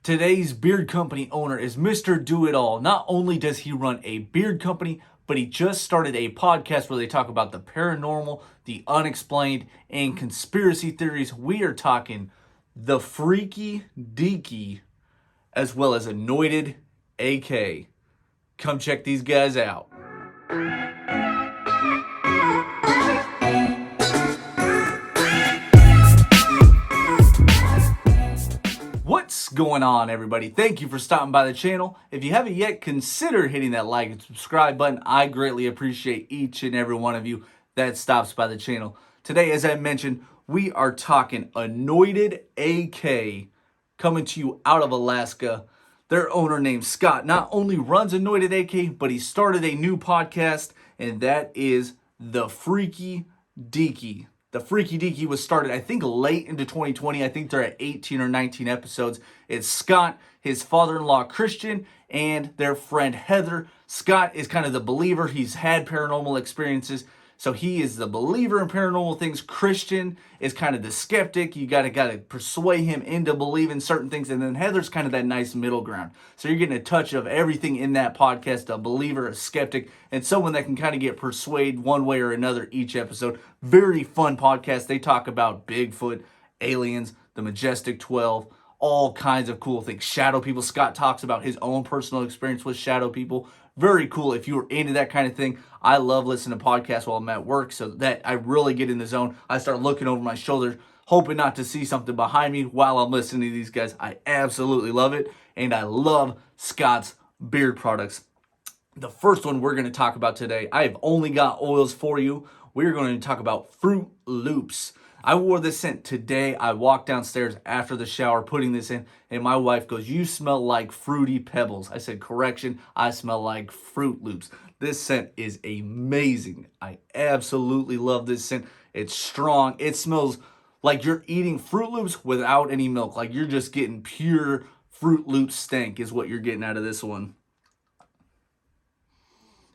Today's beard company owner is Mr. Do-It-All. Not only does he run a beard company, but he just started a podcast where they talk about the paranormal, the unexplained, and conspiracy theories. We are talking the Freaky Deaky, as well as Anointed AK. Come check these guys out. What's going on, everybody? Thank you for stopping by the channel. If you haven't yet, consider hitting that like and subscribe button. I greatly appreciate each and every one of you that stops by the channel. Today, as I mentioned, we are talking Anointed AK, coming to you out of Alaska. Their owner named Scott not only runs Anointed AK, but he started a new podcast, and that is the Freaky Deaky. The Freaky Deaky was started, I think, late into 2020. I think they're at 18 or 19 episodes. It's Scott, his father-in-law Christian, and their friend Heather. Scott is kind of the believer. He's had paranormal experiences, so he is the believer in paranormal things. Christian is kind of the skeptic. You gotta persuade him into believing certain things. And then Heather's kind of that nice middle ground. So you're getting a touch of everything in that podcast, a believer, a skeptic, and someone that can kind of get persuaded one way or another each episode. Very fun podcast. They talk about Bigfoot, aliens, the Majestic 12, all kinds of cool things. Shadow people. Scott talks about his own personal experience with shadow people. Very cool if you were into that kind of thing. I love listening to podcasts while I'm at work, so that I really get in the zone. I start looking over my shoulder, hoping not to see something behind me while I'm listening to these guys. I absolutely love it, and I love Scott's beard products. The first one we're going to talk about today, I have only got oils for you. We're going to talk about Fruit Loops. I wore this scent today. I walked downstairs after the shower putting this in, and my wife goes, "You smell like Fruity Pebbles." I said, "Correction, I smell like Fruit Loops." This scent is amazing. I absolutely love this scent. It's strong. It smells like you're eating Fruit Loops without any milk. Like you're just getting pure Fruit Loops stank is what you're getting out of this one.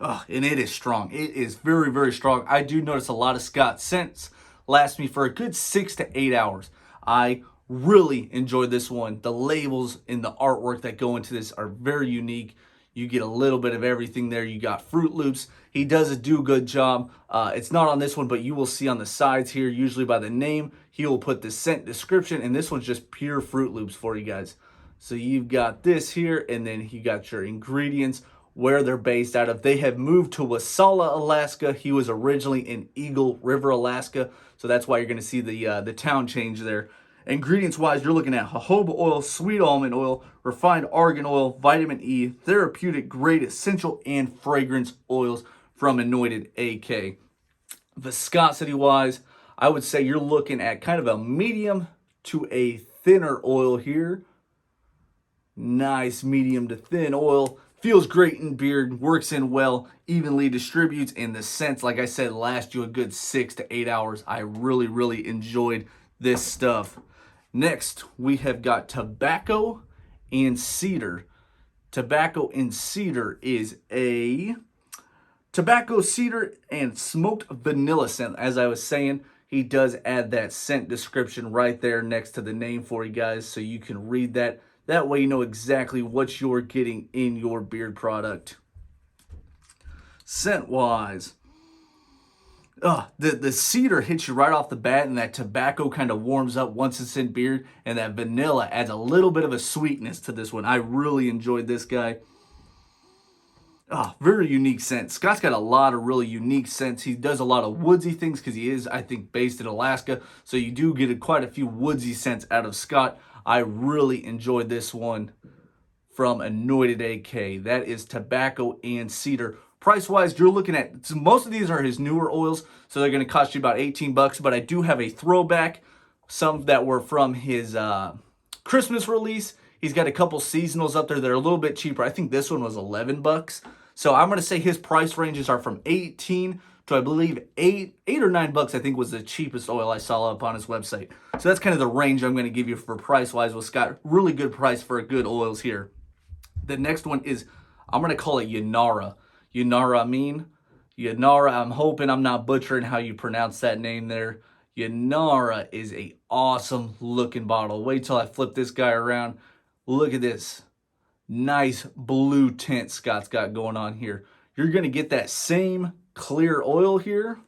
Oh, and it is strong. It is very, very strong. I do notice a lot of Scott scents last me for a good 6 to 8 hours. I really enjoyed this one. The labels and the artwork that go into this are very unique. You get a little bit of everything there. You got Fruit Loops. He does a good job. It's not on this one, but you will see on the sides here, usually by the name, he will put the scent description, and this one's just pure Fruit Loops for you guys. So you've got this here, and then you got your ingredients, where they're based out of. They have moved to Wasalla, Alaska. He was originally in Eagle River, Alaska. So that's why you're going to see the town change there. Ingredients-wise, you're looking at jojoba oil, sweet almond oil, refined argan oil, vitamin E, therapeutic grade essential and fragrance oils from Anointed AK. Viscosity-wise, I would say you're looking at kind of a medium to a thinner oil here. Nice medium to thin oil. Feels great in beard, works in well, evenly distributes, and the scents, like I said, last you a good 6 to 8 hours. I really, really enjoyed this stuff. Next, we have got Tobacco and Cedar. Tobacco and Cedar is a tobacco, cedar, and smoked vanilla scent. As I was saying, he does add that scent description right there next to the name for you guys, so you can read that. That way you know exactly what you're getting in your beard product. Scent-wise, the cedar hits you right off the bat, and that tobacco kind of warms up once it's in beard, and that vanilla adds a little bit of a sweetness to this one. I really enjoyed this guy. Very unique scent. Scott's got a lot of really unique scents. He does a lot of woodsy things because he is, I think, based in Alaska. So you do get quite a few woodsy scents out of Scott. I really enjoyed this one from Anointed AK. That is Tobacco and Cedar. Price-wise, you're looking at, so most of these are his newer oils, so they're going to cost you about $18, but I do have a throwback, some that were from his Christmas release. He's got a couple seasonals up there that are a little bit cheaper. I think this one was $11. So I'm going to say his price ranges are from 18 to, I believe, $8 or $9, I think was the cheapest oil I saw up on his website. So that's kind of the range I'm going to give you for price-wise with Scott. Really good price for good oils here. The next one is, I'm going to call it Yanara. Yanara, I'm hoping I'm not butchering how you pronounce that name there. Yanara is a awesome looking bottle. Wait till I flip this guy around. Look at this. Nice blue tint Scott's got going on here. You're going to get that same clear oil here,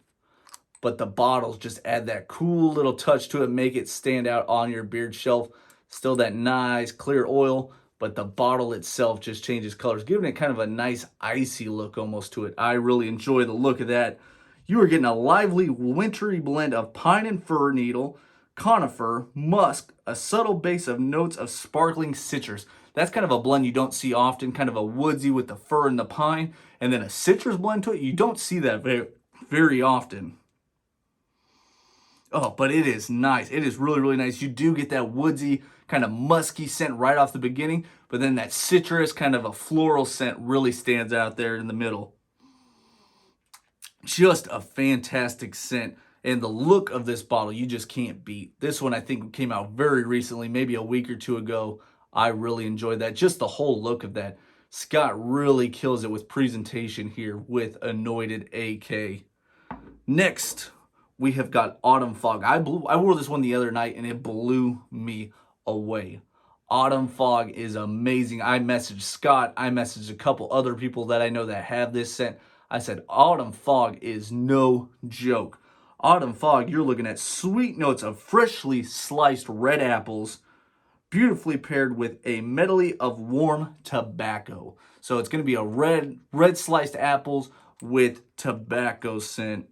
but the bottles just add that cool little touch to it, make it stand out on your beard shelf. Still that nice clear oil, but the bottle itself just changes colors, giving it kind of a nice icy look almost to it. I really enjoy the look of that. You are getting a lively wintry blend of pine and fir needle, conifer, musk, a subtle base of notes of sparkling citrus. That's kind of a blend you don't see often, kind of a woodsy with the fir and the pine, and then a citrus blend to it. You don't see that very often. Oh, but it is nice. It is really, really nice. You do get that woodsy, kind of musky scent right off the beginning, but then that citrus, kind of a floral scent really stands out there in the middle. Just a fantastic scent. And the look of this bottle, you just can't beat. This one, I think, came out very recently, maybe a week or two ago. I really enjoyed that. Just the whole look of that. Scott really kills it with presentation here with Anointed AK. Next, we have got Autumn Fog. I wore this one the other night, and it blew me away. Autumn Fog is amazing. I messaged Scott. I messaged a couple other people that I know that have this scent. I said, Autumn Fog is no joke. Autumn Fog, you're looking at sweet notes of freshly sliced red apples, beautifully paired with a medley of warm tobacco. So it's going to be a red sliced apples with tobacco scent.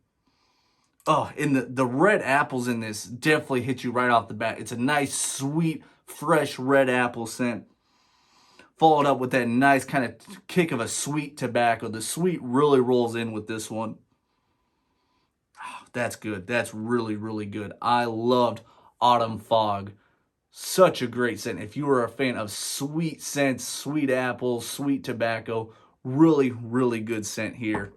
Oh, and the red apples in this definitely hit you right off the bat. It's a nice, sweet, fresh red apple scent, followed up with that nice kind of kick of a sweet tobacco. The sweet really rolls in with this one. Oh, that's good. That's really, really good. I loved Autumn Fog. Such a great scent. If you are a fan of sweet scents, sweet apples, sweet tobacco, really, really good scent here.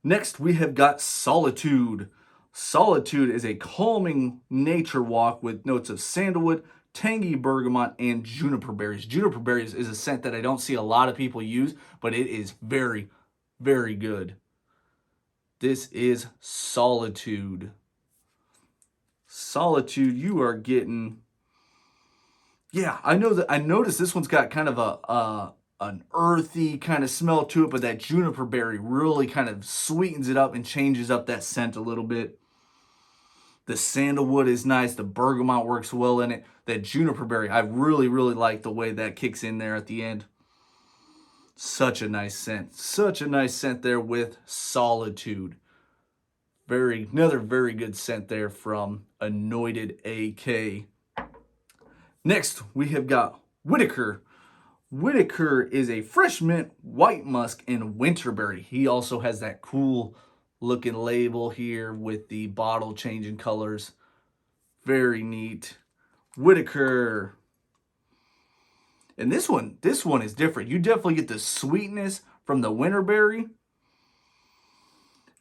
Next, we have got Solitude. Solitude is a calming nature walk with notes of sandalwood, tangy bergamot, and juniper berries. Juniper berries is a scent that I don't see a lot of people use, but it is very, very good. This is Solitude. Solitude, you are getting... Yeah, I noticed this one's got kind of an earthy kind of smell to it, but that juniper berry really kind of sweetens it up and changes up that scent a little bit. The sandalwood is nice. The bergamot works well in it. That juniper berry, I really, really like the way that kicks in there at the end. Such a nice scent. Such a nice scent there with Solitude. Another very good scent there from Anointed AK. Next, we have got Whitaker. Whitaker is a fresh mint, white musk, and winterberry. He also has that cool looking label here with the bottle changing colors. Very neat. Whitaker. And this one is different. You definitely get the sweetness from the winterberry.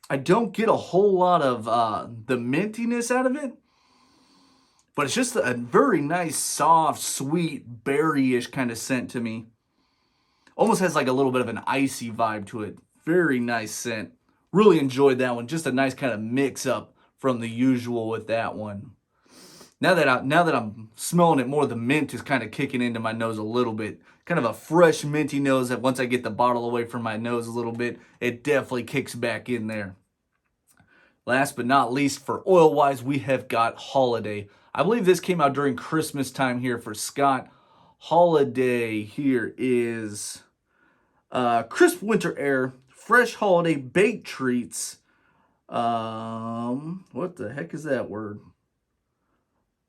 I don't get a whole lot of the mintiness out of it, but it's just a very nice, soft, sweet, berry-ish kind of scent to me. Almost has like a little bit of an icy vibe to it. Very nice scent. Really enjoyed that one. Just a nice kind of mix up from the usual with that one. Now that I'm smelling it more, the mint is kind of kicking into my nose a little bit. Kind of a fresh minty nose that once I get the bottle away from my nose a little bit, it definitely kicks back in there. Last but not least, for oil-wise, we have got Holiday. I believe this came out during Christmas time here for Scott. Holiday here is crisp winter air, fresh holiday baked treats. What the heck is that word?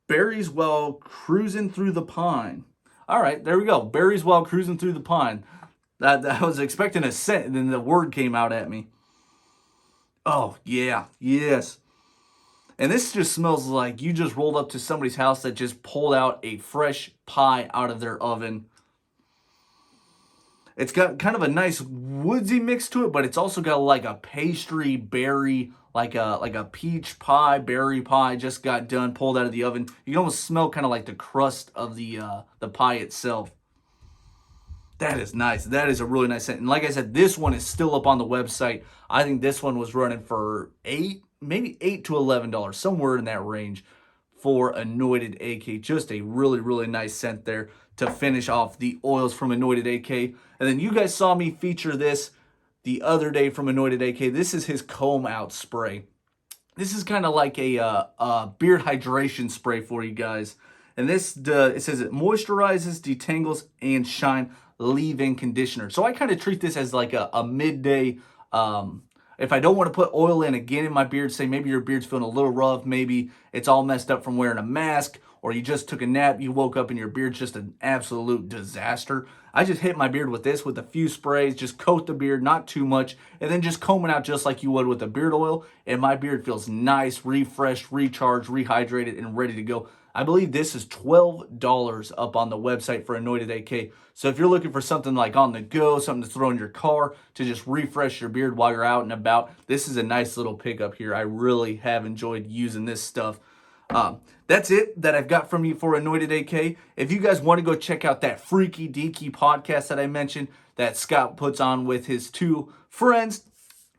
Berries while cruising through the pine. All right, there we go. Berries while cruising through the pine. I was expecting a scent, and then the word came out at me. Oh, yeah, yes. And this just smells like you just rolled up to somebody's house that just pulled out a fresh pie out of their oven. It's got kind of a nice woodsy mix to it, but it's also got like a pastry berry, like a peach pie, berry pie just got done, pulled out of the oven. You can almost smell kind of like the crust of the pie itself. That is nice. That is a really nice scent. And like I said, this one is still up on the website. I think this one was running for maybe $8 to $11, somewhere in that range for Anointed AK. Just a really, really nice scent there to finish off the oils from Anointed AK. And then you guys saw me feature this the other day from Anointed AK. This is his comb out spray. This is kind of like a beard hydration spray for you guys. And this, it says it moisturizes, detangles, and shine leave-in conditioner. So I kind of treat this as like a midday, if I don't want to put oil in again in my beard, say maybe your beard's feeling a little rough, maybe it's all messed up from wearing a mask, or you just took a nap, you woke up and your beard's just an absolute disaster. I just hit my beard with this with a few sprays, just coat the beard, not too much, and then just comb it out just like you would with a beard oil, and my beard feels nice, refreshed, recharged, rehydrated, and ready to go. I believe this is $12 up on the website for Anointed AK. So if you're looking for something like on the go, something to throw in your car to just refresh your beard while you're out and about, this is a nice little pickup here. I really have enjoyed using this stuff. That's it that I've got from you for Anointed AK. If you guys want to go check out that Freaky Deaky podcast that I mentioned that Scott puts on with his two friends,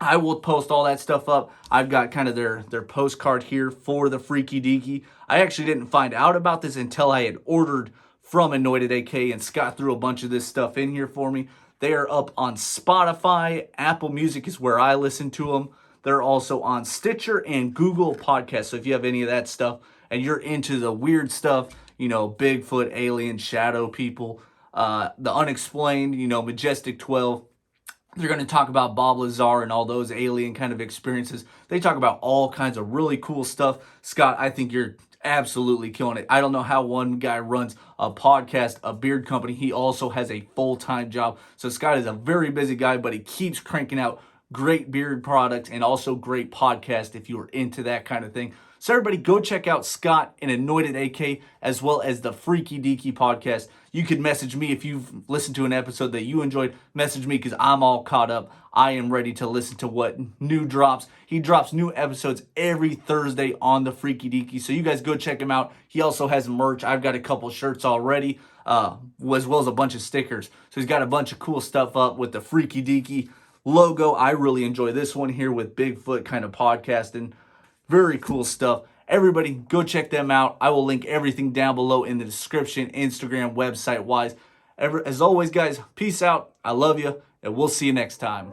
I will post all that stuff up. I've got kind of their postcard here for the Freaky Deaky. I actually didn't find out about this until I had ordered from Anointed AK, and Scott threw a bunch of this stuff in here for me. They are up on Spotify. Apple Music is where I listen to them. They're also on Stitcher and Google Podcasts. So if you have any of that stuff and you're into the weird stuff, you know, Bigfoot, alien, shadow people, the unexplained, you know, Majestic 12, they're going to talk about Bob Lazar and all those alien kind of experiences. They talk about all kinds of really cool stuff. Scott, I think you're absolutely killing it. I don't know how one guy runs a podcast, a beard company. He also has a full-time job. So Scott is a very busy guy, but he keeps cranking out great beard products and also great podcast if you are into that kind of thing. So everybody go check out Scott and Anointed AK as well as the Freaky Deaky podcast. You can message me if you've listened to an episode that you enjoyed. Message me because I'm all caught up. I am ready to listen to what new drops. He drops new episodes every Thursday on the Freaky Deaky. So you guys go check him out. He also has merch. I've got a couple shirts already as well as a bunch of stickers. So he's got a bunch of cool stuff up with the Freaky Deaky logo. I really enjoy this one here with Bigfoot kind of podcasting. Very cool stuff. Everybody go check them out. I will link everything down below in the description, Instagram, website wise. As always, guys, peace out. I love you, and we'll see you next time.